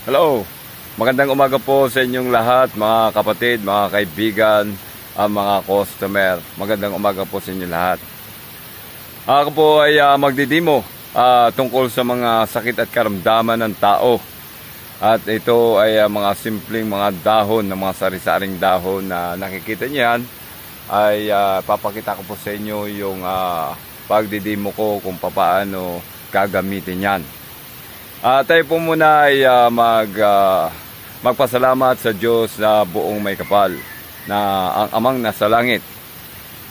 Hello, magandang umaga po sa inyong lahat, mga kapatid, mga kaibigan, mga customer. Magandang umaga po sa inyong lahat. Ako po ay magdidimo tungkol sa mga sakit at karamdaman ng tao. At ito ay mga simpleng mga dahon, mga sari-saring dahon na nakikita niyan. Ay papakita ko po sa inyo yung pagdidimo ko kung paano gagamitin yan. Tayo po muna ay magpasalamat sa Diyos na buong may kapal, na ang Amang nasa langit.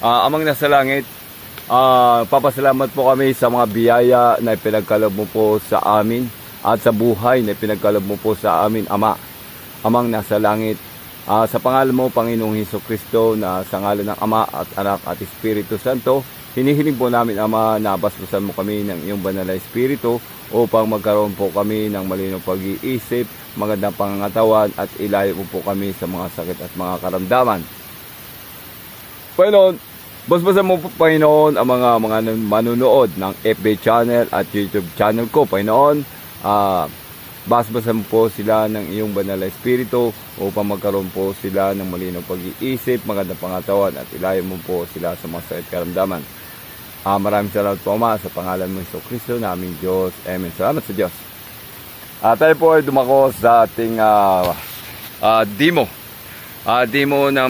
Amang nasa langit, papasalamat po kami sa mga biyaya na ipinagkaloob mo po sa amin at sa buhay na ipinagkaloob mo po sa amin, Ama. Amang nasa langit, sa pangalan mo, Panginoong Hesukristo, na sa ngalan ng Ama at Anak at Espiritu Santo, hinihiling po namin, Ama, na basbasan mo kami ng iyong banal na Espiritu upang magkaroon po kami ng malinaw pag-iisip, magandang pangangatawan at ilayo po kami sa mga sakit at mga karamdaman. Panginoon, basbasan mo po, Panginoon, ang mga manunood ng FB channel at YouTube channel ko, Panginoon. Basbasan po sila ng iyong banal na Espiritu upang magkaroon po sila ng malinaw pag-iisip, magandang pangatawan at ilayo mo po sila sa mga sakit karamdaman. Maraming salamat po, Ama, sa pangalan mo Hesukristo na aming Diyos. Amen. Salamat sa Diyos. Tayo po ay dumako sa ating demo. Demo ng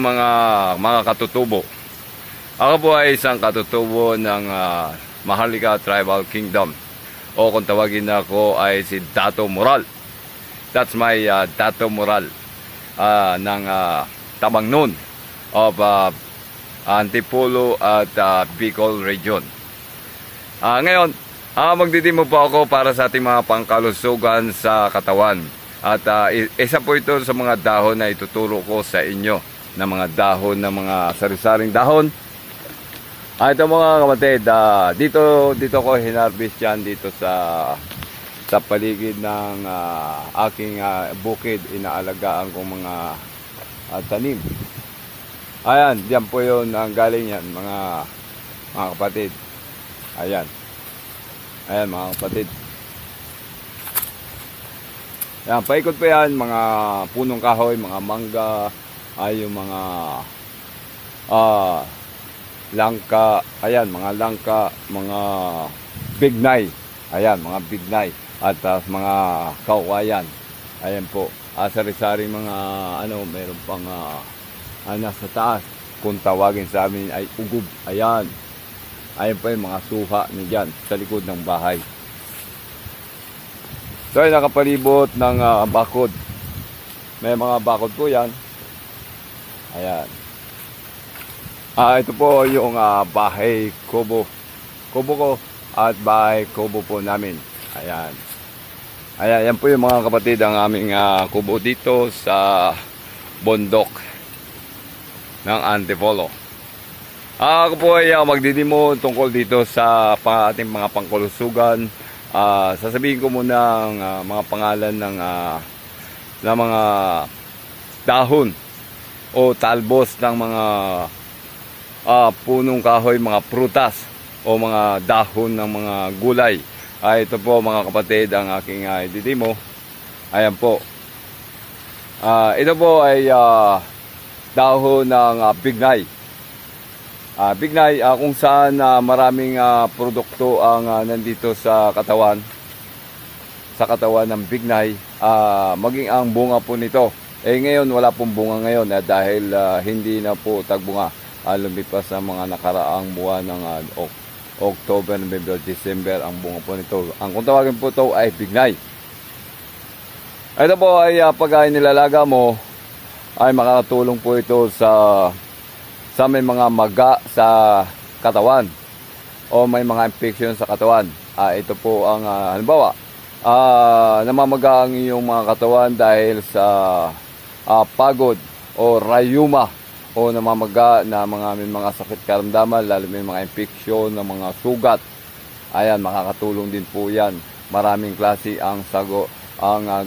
mga katutubo. Ako po ay isang katutubo ng Maharlika Tribal Kingdom. O kung tawagin ako ay si Dato Moral. That's my Dato Moral ng Tamangnon of Antipolo at Bicol region. Ngayon, magdidimo po ako para sa ating mga pangkalusugan sa katawan. At isa po ito sa mga dahon na ituturo ko sa inyo, na mga dahon, na mga sari-saring dahon. Ito mga kapatid, dito ko hinarvest yan dito sa paligid ng aking bukid. Inaalagaan kong mga tanim. Ayan, diyan po yun ang galing yan, mga kapatid. Ayan mga kapatid. Ayan, paikot po yan, mga punong kahoy, mga mangga, ay yung mga langka, ayan, mga langka, mga bignay, ayan, mga bignay, at mga kawayan. Ayan po, sari-sari mga meron pang nasa taas, kung tawagin sa amin ay ugub. Ayan pa yung mga suha niyan sa likod ng bahay. So ay nakapalibot ng bakod. May mga bakod po yan. Ayan. Ito po yung bahay kubo ko at bahay kubo po namin. Ayan, yan po yung mga kapatid, ang aming kubo dito sa bundok ng Antipolo. Ako po ay magdidimo tungkol dito sa ating mga pangkalusugan. Sasabihin ko muna ang mga pangalan ng mga dahon o talbos ng mga punong kahoy, mga prutas o mga dahon ng mga gulay. Ito po mga kapatid ang aking ididimo. Ayan po. Ito po ay dahon ng bignay. Bignay, kung saan maraming produkto ang nandito sa katawan ng bignay, maging ang bunga po nito. Ngayon wala pong bunga ngayon dahil hindi na po tagbunga. Lumipas sa mga nakaraang buwan ng October, November, December ang bunga po nito. Ang kung tawagin po ito ay bignay. Ito po ay pag nilalaga mo, ay makakatulong po ito sa may mga maga sa katawan o may mga infection sa katawan. Ito po ang halimbawa, namamaga ang iyong mga katawan dahil sa pagod o rayuma o namamaga na may mga sakit karamdaman, lalo may mga infection ng mga sugat. Ayan, makakatulong din po yan. Maraming klase ang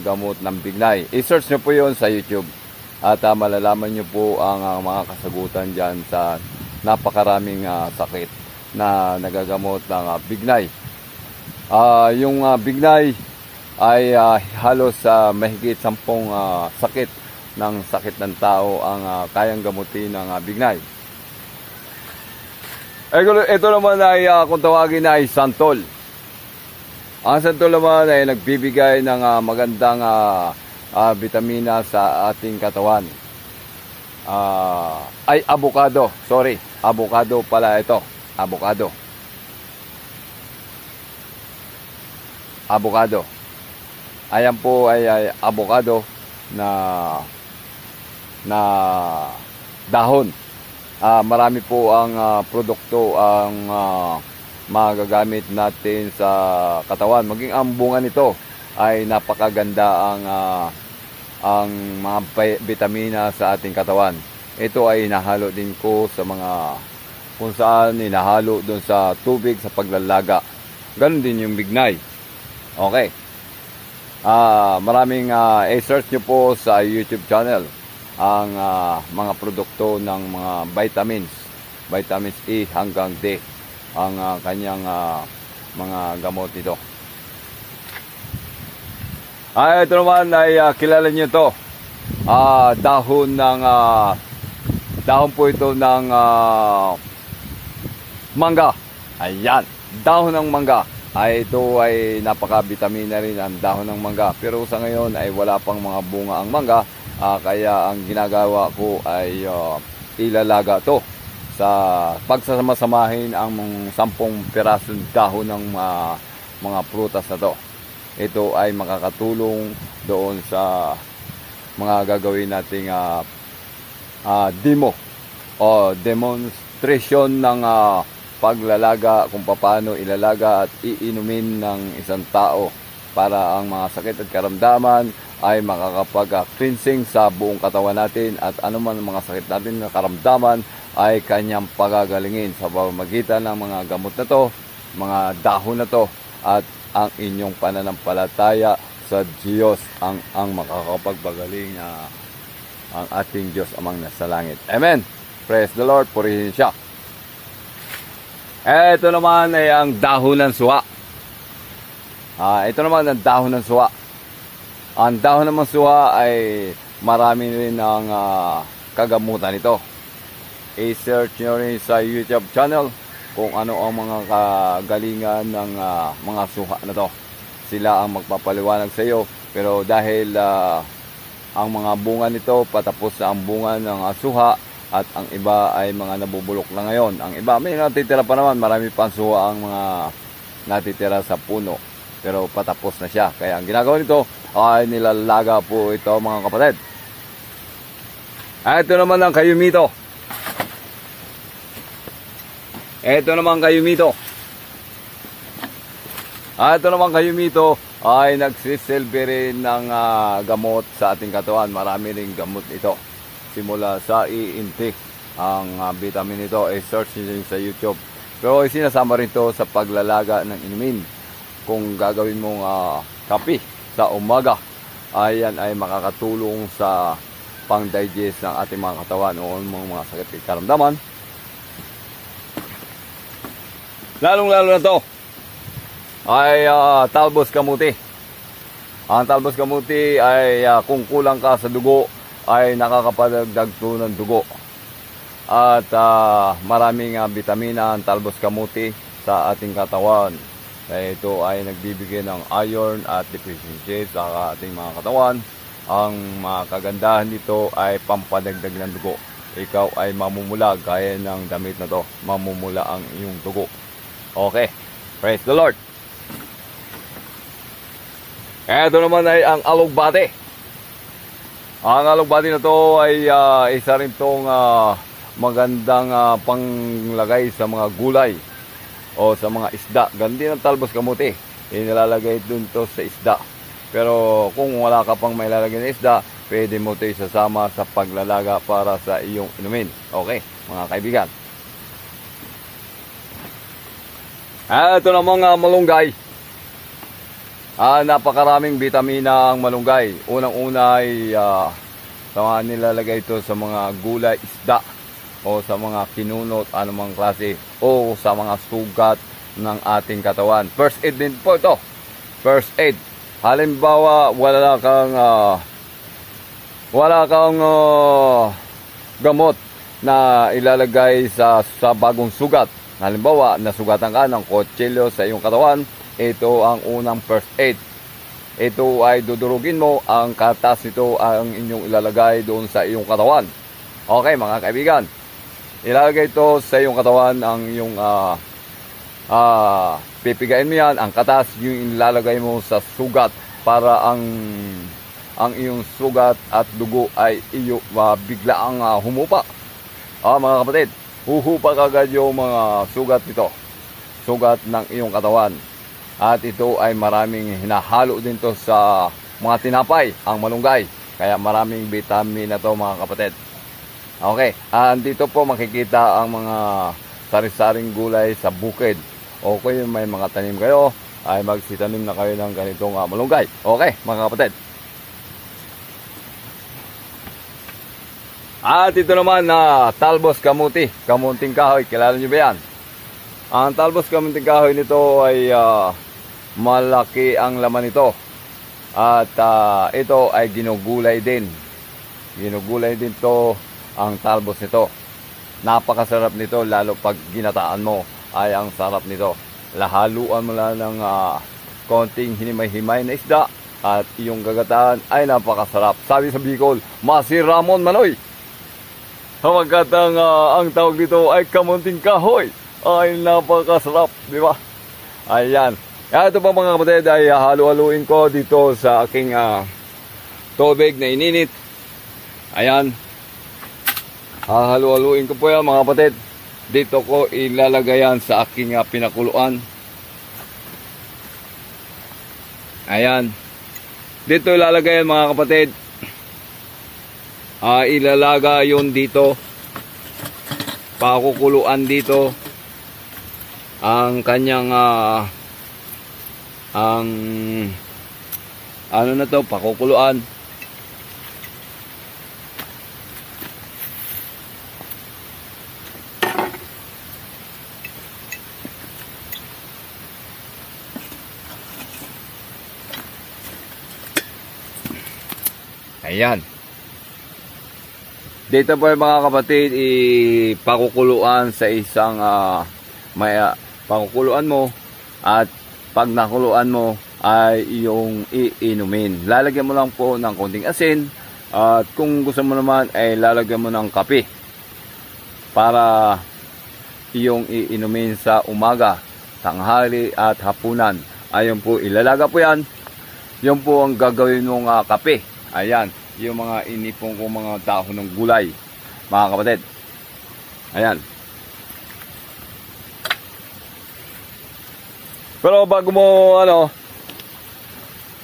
gamot ng bignay. I-search nyo po yun sa YouTube. At malalaman nyo po ang mga kasagutan dyan sa napakaraming sakit na nagagamot ng bignay. Yung bignay ay halos mahigit 10 sakit ng tao ang kayang gamutin ng bignay. Ito naman ay kung tawagin ay santol. Ang santol naman ay nagbibigay ng magandang vitamina sa ating katawan. Ay avocado, sorry. Avocado pala ito. Avocado. Ayan po ay avocado na dahon. Marami po ang produkto ang magagamit natin sa katawan. Maging ang bunga nito ay napakaganda ang mga vitamina sa ating katawan. Ito ay inahalo din ko sa mga kung saan inahalo doon sa tubig sa paglalaga. Ganon din yung bignay. Okay. Maraming i-search nyo po sa YouTube channel ang mga produkto ng mga vitamins E hanggang D ang kanyang mga gamot ito. Ito naman ay kilala nyo ito. Dahon po ito ng mangga. Ayan, dahon ng mangga. Ito ay napaka-vitamina rin ang dahon ng mangga. Pero sa ngayon ay wala pang mga bunga ang mangga. Kaya ang ginagawa ko ay ilalaga to sa pagsasama-samahin ang 10 pirasong dahon ng mga prutas na to. Ito ay makakatulong doon sa mga gagawin nating demo o demonstration ng paglalaga kung paano ilalaga at iinumin ng isang tao para ang mga sakit at karamdaman ay makakapag-cleansing sa buong katawan natin at anuman mga sakit natin na karamdaman ay kanyang pagagalingin sa pamamagitan ng mga gamot na to, mga dahon na to at ang inyong pananampalataya sa Diyos ang makakapagpagaling ang ating Diyos amang nasa langit. Amen. Praise the Lord. Purihin siya. Ito naman ay ang dahon ng suha. Ito naman ang dahon ng suha. Ang dahon ng suha ay marami rin ang kagamutan ito. I-search nyo rin sa YouTube channel kung ano ang mga kagalingan ng mga suha na to. Sila ang magpapaliwanag sa iyo. Pero dahil ang mga bunga nito, patapos na ang bunga ng suha at ang iba ay mga nabubulok na ngayon. Ang iba, may natitira pa naman. Marami pa suha ang mga natitira sa puno. Pero patapos na siya. Kaya ang ginagawa nito ay nilalaga po ito mga kapatid. Ito naman ang kayumito. Ito naman kayumito. Ito naman kayumito ay nagsisilbi rin ng gamot sa ating katawan. Marami rin gamot ito. Simula sa iintik ang vitamin ito ay search nyo sa YouTube. Pero sinasama rin ito sa paglalaga ng inumin. Kung gagawin mong kape sa umaga, ayan ay makakatulong sa pang-digest ng ating mga katawan o mga sakit at karamdaman. Lalong-lalo na to ay talbos kamuti. Ang talbos kamuti ay kung kulang ka sa dugo ay nakakapadagdag to ng dugo. At maraming vitamina ang talbos kamuti sa ating katawan. Kaya ito ay nagbibigay ng iron at deficiency sa ating mga katawan. Ang kagandahan nito ay pampadagdag ng dugo. Ikaw ay mamumula gaya ng damit na to. Mamumula ang iyong dugo. Okay. Praise the Lord. Ito naman ay ang alugbati. Ang alugbati na to ay isa rin tong magandang panglagay sa mga gulay o sa mga isda. Gandi ng talbos kamuti. Inilalagay dun to sa isda. Pero kung wala ka pang may lalagay na isda, pwede mo ito isasama sa paglalaga para sa iyong inumin. Okay, mga kaibigan. Ito na mga malunggay. Napakaraming vitamina ang malunggay. Unang-una ay sa mga nilalagay ito sa mga gulay, isda o sa mga kinunot, anumang klase o sa mga sugat ng ating katawan. First aid din po ito. First aid. Halimbawa, wala kang gamot na ilalagay sa bagong sugat. Halimbawa, nasugatan ka ng kutsilyo sa iyong katawan, ito ang unang first aid. Ito ay dudurugin mo, ang katas nito ang inyong ilalagay doon sa iyong katawan. Okay mga kaibigan, ilalagay ito sa iyong katawan, ang iyong pipigain mo yan, ang katas yung ilalagay mo sa sugat para ang iyong sugat at dugo ay bigla ang humupa. Mga kapatid, huhupa kagad yung mga sugat nito, sugat ng iyong katawan. At ito ay maraming hinahalo din to sa mga tinapay, ang malunggay. Kaya maraming vitamin na to mga kapatid. Okay, dito po makikita ang mga sari-saring gulay sa bukid. O kung may mga tanim kayo, ay magsitanim na kayo ng ganitong malunggay. Okay mga kapatid. At ito naman na talbos kamuti, kamunting kahoy. Kilala nyo ba yan? Ang talbos kamunting kahoy nito ay malaki ang laman nito. At ito ay ginugulay din. Ginugulay din to ang talbos nito. Napakasarap nito, lalo pag ginataan mo ay ang sarap nito. Lahaluan mo lang ng konting hinimay-himay na isda at iyong gagataan ay napakasarap. Sabi sa Bicol, masiramon manoy. Hamagat ang tawag dito ay kamunting kahoy. Ay napakasarap, di ba? Ayan. Ito pa mga kapatid ay halu-haluin ko dito sa aking tubig na ininit. Ayan. Halu-haluin ko po yan mga kapatid. Dito ko ilalagayan sa aking pinakuluan. Ayan. Dito ilalagay mga kapatid. Ilalaga yun dito. Pakukuluan dito. Ang kanyang ano na to, pakukuluan. Ayan. Dito po mga kapatid, ipakukuluan sa isang pakukuluan mo, at pag nakuluan mo ay iyong iinumin. Lalagyan mo lang po ng konting asin, at kung gusto mo naman ay lalagyan mo ng kape para iyong iinumin sa umaga, tanghali at hapunan. Ayun po, ilalaga po yan. Yun po ang gagawin mong kape. Ayan, yung mga inipong kong mga dahon ng gulay, mga kapatid. Ayan. Pero bago mo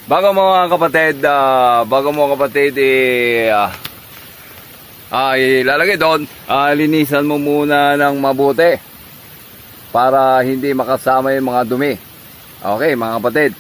mga kapatid ilalagay doon, linisan mo muna ng mabuti para hindi makasama yung mga dumi. Okay mga kapatid.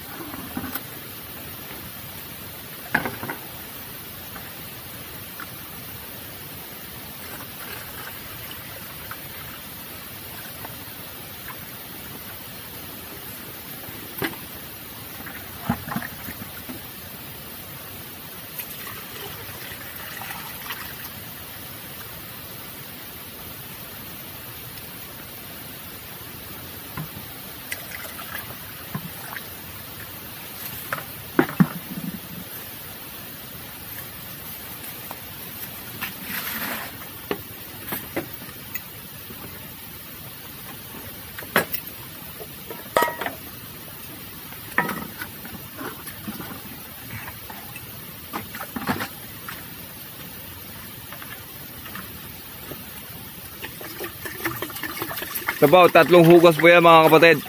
About 3 hugas po yan mga kapatid.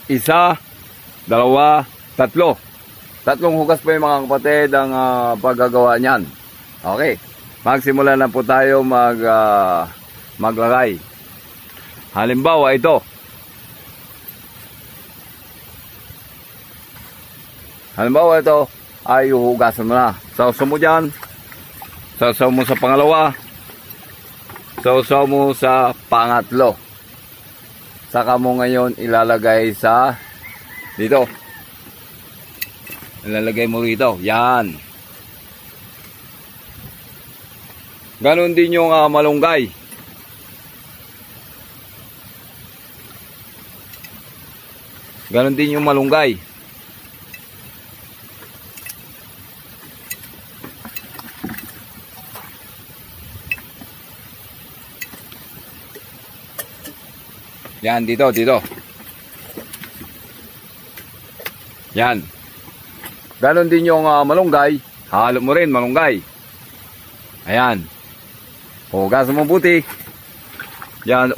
Isa, dalawa, 3. 3 hugas po yung mga kapatid ang paggagawa niyan. Okay. Magsimula na po tayo maglagay. Halimbawa ito. Halimbawa ito ay uhugasan mo na. So mo dyan, Sausaw mo sa pangalawa. Sausaw mo sa pangatlo. Saka mo ngayon ilalagay sa dito. Ilalagay mo rito. Yan. Ganon din yung malunggay. Ganon din yung malunggay. Yan, dito. Yan. Ganon din yung malunggay. Halo mo rin malunggay. Ayan. Hugas mo mabuti. Yan,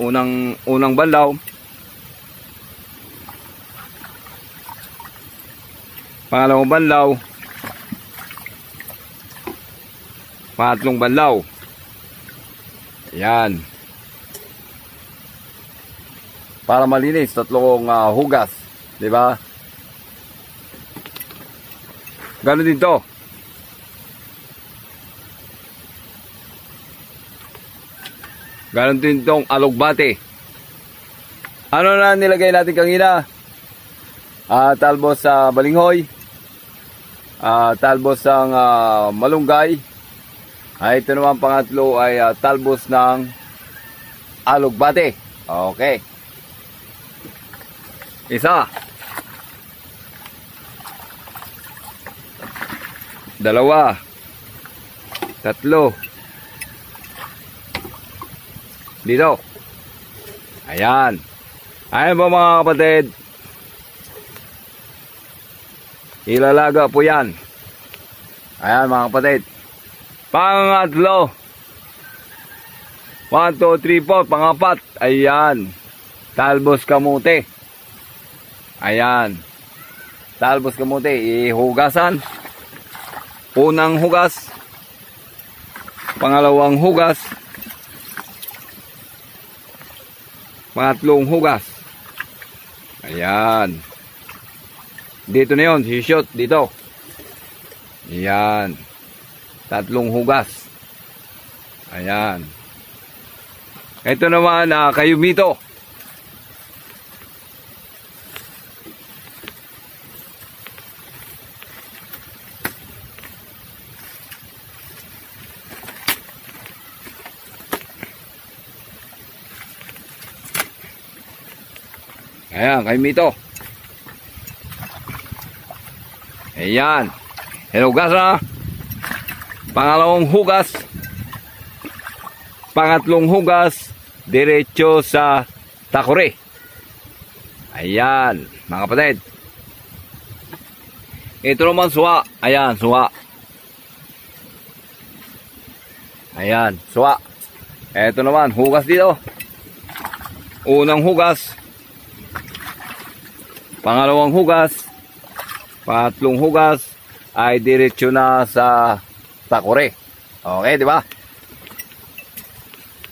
unang banlaw. Pangalawang banlaw. Pangatlong banlaw. Ayan. Para malinis, tatlong hugas, 'di ba? Ganoon din 'to. Ganoon din 'tong alugbate. Ano na nilagay natin kanina? Talbos sa balinghoy. Talbos ng malunggay. Ito naman pangatlo ay talbos ng alugbate. Okay. Isa. Dalawa. Tatlo. Dito. Ayan. Ayan po mga kapatid. Ilalaga po yan. Ayan mga kapatid. Pangatlo. 1, 2, 3, 4. Pangapat. Ayan. Talbos kamote. Ayan. Talbos kamote. Ihugasan. Unang hugas. Pangalawang hugas. Pangatlong hugas. Ayan. Dito na yun. Sishoot. Dito. Ayan. Tatlong hugas. Ayan. Ito naman kayumito. Ayan, kayumito. Ayan. Hinugas na. Pangalawang hugas. Pangatlong hugas. Diretso sa takore. Ayan, mga kapatid. Ito naman suwa. Ayan, suwa. Ayan, suwa. Ito naman, hugas dito. Unang hugas. Pangalawang hugas. Pangatlong hugas ay diretso na sa takore. Okay, di ba?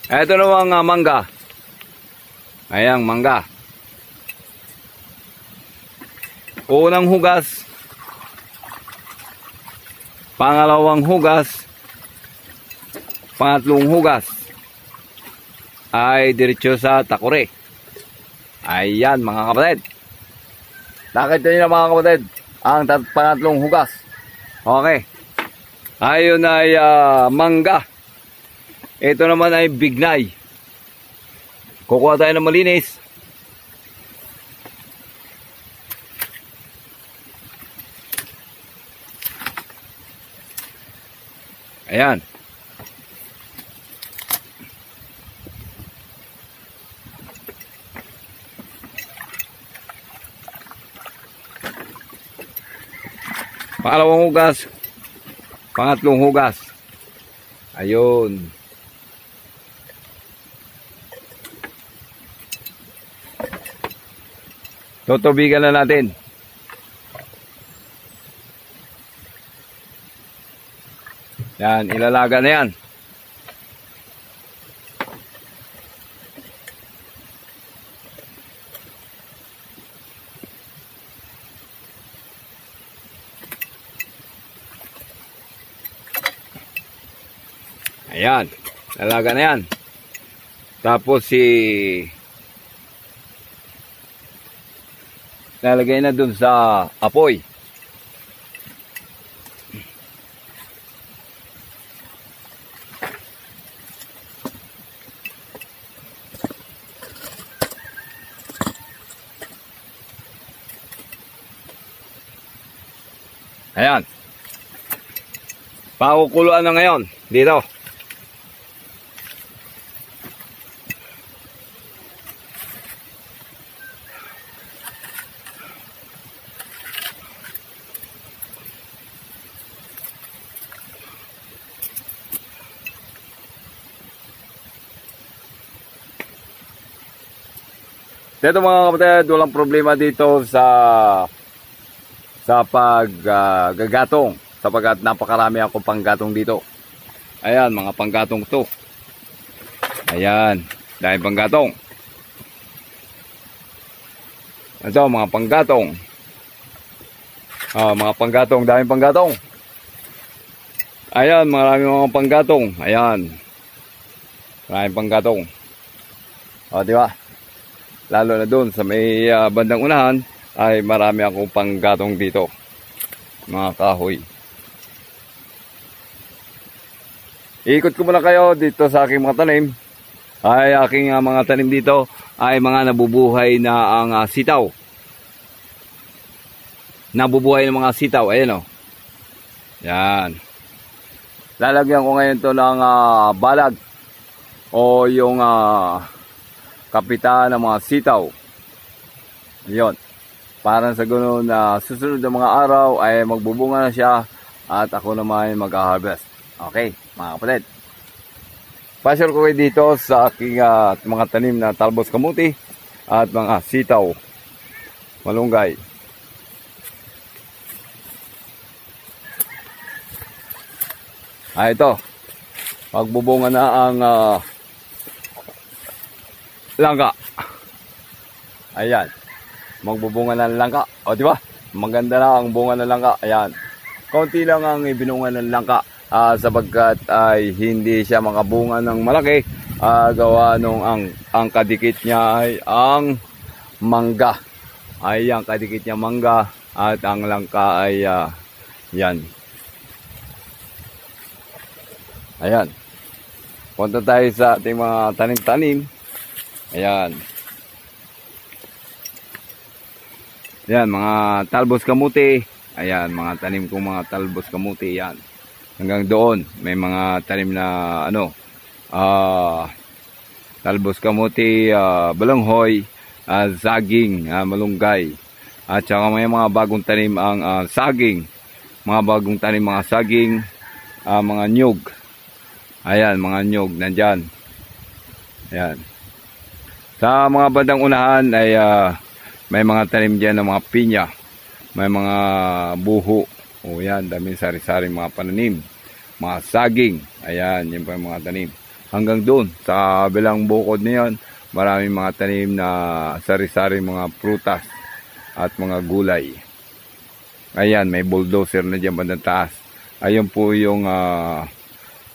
Ito namang mangga. Ayan, mangga. Unang hugas. Pangalawang hugas. Pangatlong hugas ay diretso sa takore. Ayan, mga kapatid. Nakita nyo na mga kapatid ang pangatlong hugas. Okay. Ayun ay mangga. Ito naman ay bignay. Kukuha tayo ng malinis. Ayan. Pangalawang hugas. Pangatlong hugas. Ayun. Tutubigan na natin. Yan, ilalaga na yan. Ayan. Lalaga na yan. Tapos lalagay na dun sa apoy. Ayan. Pakukuluan na ngayon dito. Dito mga kapatid, walang problema dito sa paggatong sapagkat napakarami akong panggatong dito. Ayan, mga panggatong to. Ayan, dahil panggatong. Ito, mga panggatong. Mga panggatong, dahil panggatong. Ayan, marami mga panggatong. Ayan. Maraming panggatong. O, di ba? Lalo na doon sa may bandang unahan ay marami akong panggatong dito. Mga kahoy. Iikot ko muna kayo dito sa aking mga tanim. Ay aking mga tanim dito ay mga nabubuhay na ang sitaw. Nabubuhay ng mga sitaw. Ayan o. Yan. Lalagyan ko ngayon to ng balag o yung kapitan ng mga sitaw. Yun. Para sa ganoon na susunod na mga araw ay magbubunga na siya at ako naman mag-harvest. Okay, mga kapatid. Pasyal ko kayo dito sa aking mga tanim na talbos kamuti at mga sitaw, malunggay. Ito. Magbubunga na ang langka. Ayan. Magbubunga ng langka. O, di ba? Maganda na ang bunga ng langka. Ayan. Konti lang ang ibinunga ng langka. Sapagkat ay hindi siya makabunga ng malaki. Gawa nung ang kadikit niya ay ang mangga. Ay ang kadikit niya mangga. At ang langka ay yan. Ayan. Punta tayo sa ating mga tanim-tanim. Ayan. Ayan, mga talbos kamuti. Ayan, mga tanim kong mga talbos kamuti. Ayan. Hanggang doon, may mga tanim na talbos kamuti, balanghoy, saging, malunggay. At saka may mga bagong tanim ang saging. Mga bagong tanim, mga saging, mga nyug. Ayan, mga nyug, nandyan. Ayan. Sa mga bandang unahan ay may mga tanim dyan ng mga pinya. May mga buho. O yan, daming sari-sari mga pananim. Mga saging. Ayan, yun pa yung mga tanim. Hanggang doon, sa bilang bukod niyon, maraming mga tanim na sari-sari mga prutas at mga gulay. Ayan, may bulldozer na dyan bandang taas. Ayun po yung,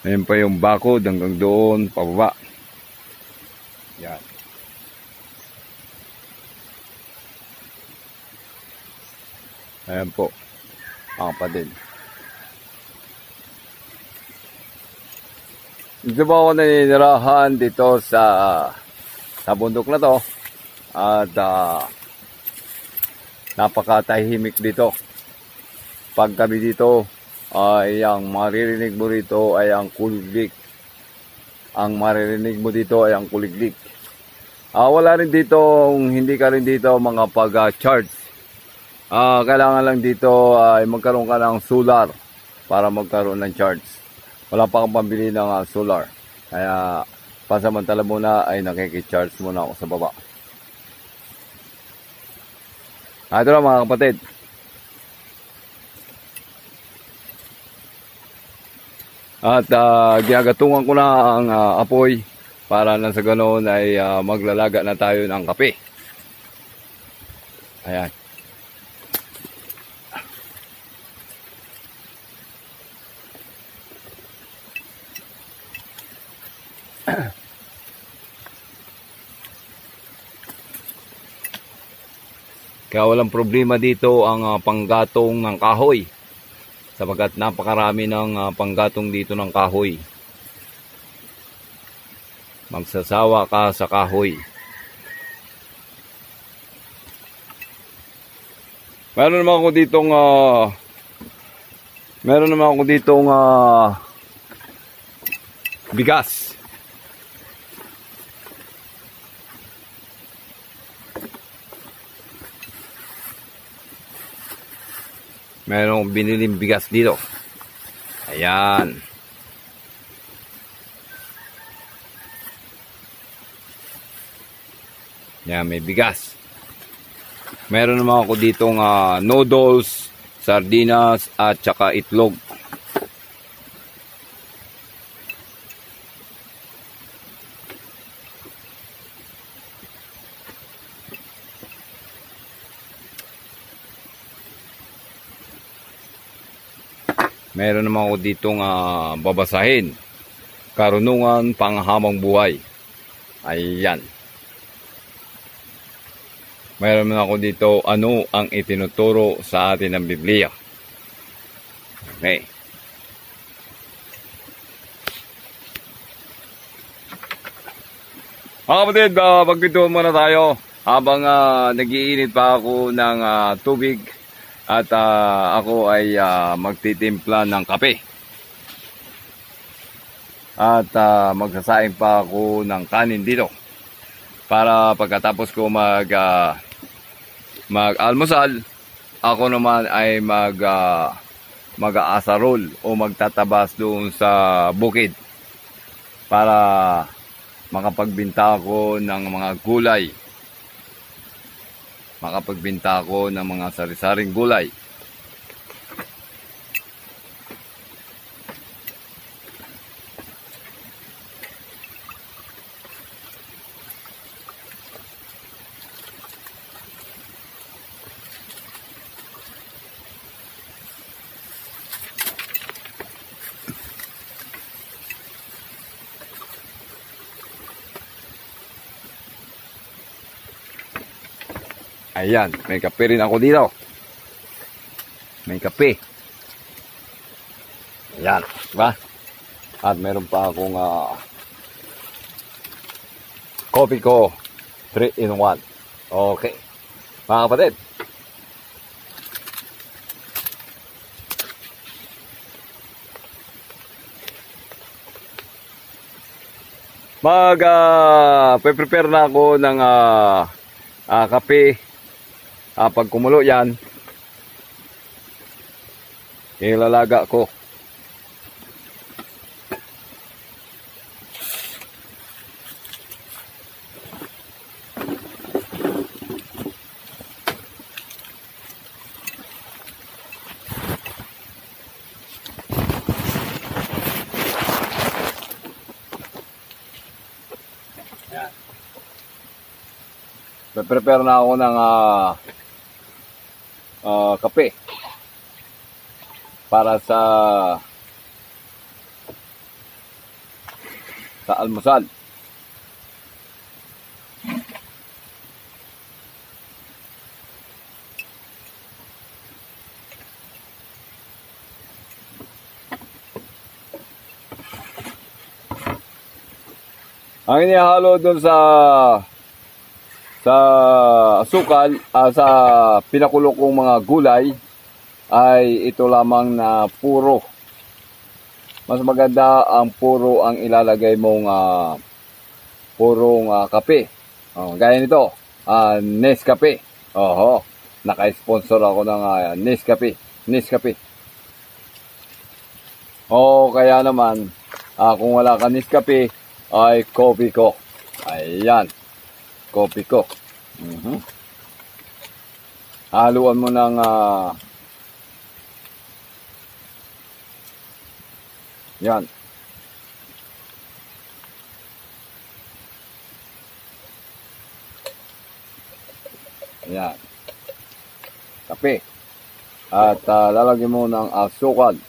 ayun pa yung bakod hanggang doon, pababa. Yan. Ayan po, ang kapatid. Dito po ako naninirahan dito sa bundok na to. At napakatahimik dito. Pag kami dito, ay ang maririnig mo rito ay ang kuliglig. Ang maririnig mo dito ay ang kuliglig. Wala rin dito, hindi ka rin dito mga pag-charge. Kailangan lang dito ay magkaroon ka ng solar para magkaroon ng charge. Wala pa kang pambili ng solar. Kaya pasamantala muna ay nakikicharge muna ako sa baba. Ito lang mga kapatid. At ginagatungan ko na ang apoy para na sa ganoon ay maglalaga na tayo ng kape. Ayan. Kaya walang problema dito ang panggatong ng kahoy, sapagkat napakarami ng panggatong dito ng kahoy. Magsasawa ka sa kahoy. Meron naman ako ditong bigas. Meron akong biniling bigas dito. Ayan. Yan, may bigas. Meron naman ako ditong noodles, sardinas, at saka itlog. Meron naman ako ditong babasahin. Karunungan panghabang buhay. Ayan. Meron naman ako dito, ano ang itinuturo sa atin ng Biblia. Okay. Mga kapatid, magkwentuhan muna tayo habang nag-iinit pa ako ng tubig. At ako ay magtitimpla ng kape. At magsasaing pa ako ng kanin dito. Para pagkatapos ko mag-almusal, ako naman ay mag-aasarol o magtatabas doon sa bukid. Para makapagbinta ako ng mga gulay. Makapagbinta ako ng mga sari-saring gulay. Ayan, may kape rin ako dito. May kape. Ayan, diba? At meron pa akong coffee ko 3-in-1. Okay. Mga kapatid. Prepare na ako ng kape. Pag kumulo yan, ilalaga ko. Yan. Prepare na ako ng kape para sa almusal. Ang inihalo doon sa asukal, sa pinakulo kong mga gulay ay ito lamang na puro. Mas maganda ang puro ang ilalagay mong purong kape. Gaya nito, Nescafe. Naka-sponsor ako ng Nescafe. Kaya naman, kung wala ka Nescafe, ay coffee ko. Ayan. Coffee ko. Haluan mo ng yan. Yan. Kape. At lalagyan mo ng asukal.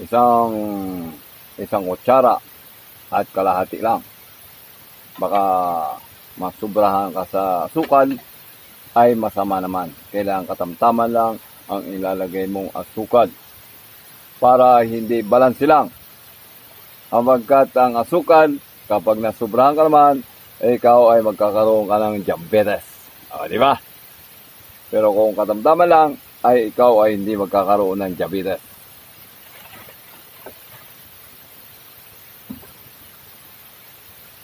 isang kutsara at kalahati lang. Baka masubrahan ka sa asukal ay masama naman. Kailangan katamtaman lang ang ilalagay mong asukal para hindi balanse lang. Hanggat ang asukal, kapag nasubrahan ka naman, ikaw ay magkakaroon ka ng diabetes. Di ba? Pero kung katamtaman lang, ay ikaw ay hindi magkakaroon ng diabetes.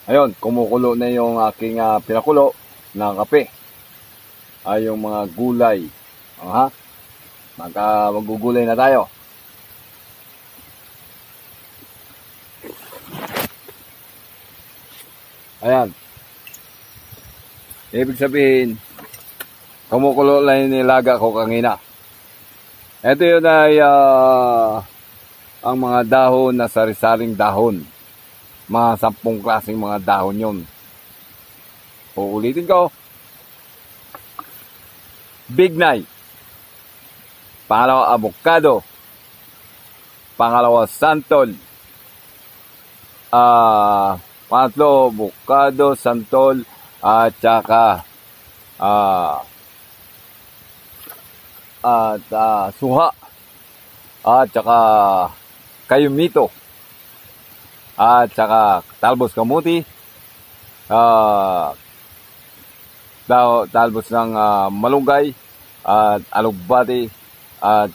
Ayun, kumukulo na yung aking pinakulo ng kape. Ay yung mga gulay. Magugulay na tayo. Ayan. Ibig sabihin, kumukulo lang yung nilaga ko kanina. Ito yun ay ang mga dahon na sari-saring dahon. Mga 10 klaseng mga dahon yun. Uulitin ko. Bignay. Pangalawa, avocado. Pangalawa, santol. Pangatlo, avocado, santol, at saka suha, at saka kayumito, at saka talbos kamuti, talbos ng malunggay, at alugbati, at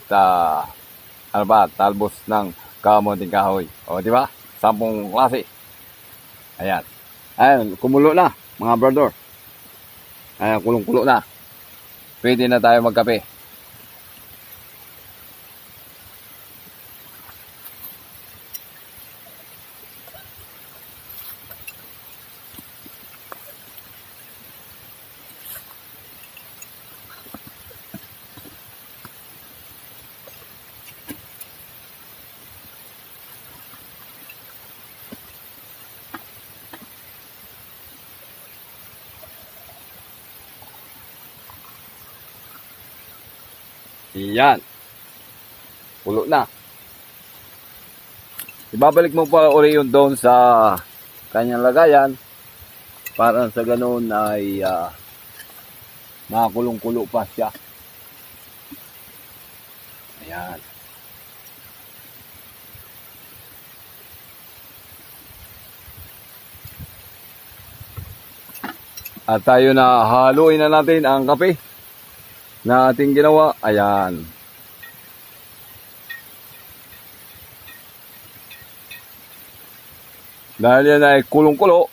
talbos ng kamuting kahoy. O, di ba? 10 klase. Ayan. Ayan, kumulo na, mga brother. Ayan, kulong-kulo na. Pwede na tayo magkape. Yan. Pulo na. Ibabalik mo pa uli yun doon sa kanyang lagayan para sa ganoon ay makakulong-kulo pa siya. Ayan. At tayo na haluin na natin ang kape na ating ginawa. Ayan. Dahil yan ay kulong-kulo,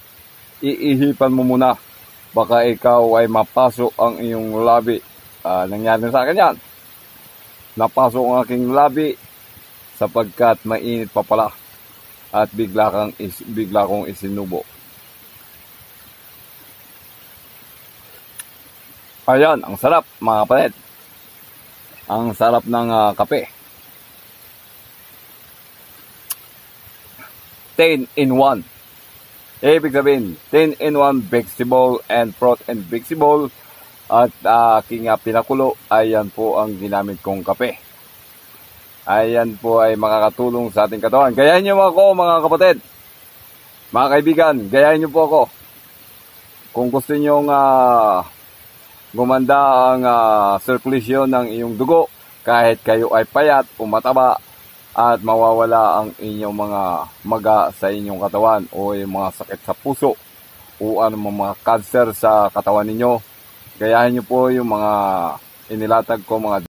iihipan mo muna. Baka ikaw ay mapasok ang iyong labi. Nangyari sa akin yan. Napasok ang aking labi sapagkat mainit pa pala. At bigla kong isinubo. Ayan, ang sarap mga kapatid. Ang sarap ng kape. 10 in 1. Ibig sabihin, 10 in 1 vegetable and fruit and vegetable. At aking pinakulo, ayan po ang ginamit kong kape. Ayan po ay makakatulong sa ating katawan. Gayahin niyo ako mga kapatid. Mga kaibigan, gayahin niyo po ako. Kung gusto niyo gumanda ang circulation ng iyong dugo, kahit kayo ay payat o mataba, at mawawala ang inyong mga maga sa inyong katawan o yung mga sakit sa puso o mga cancer sa katawan ninyo. Gayahin nyo po yung mga inilatag ko, mga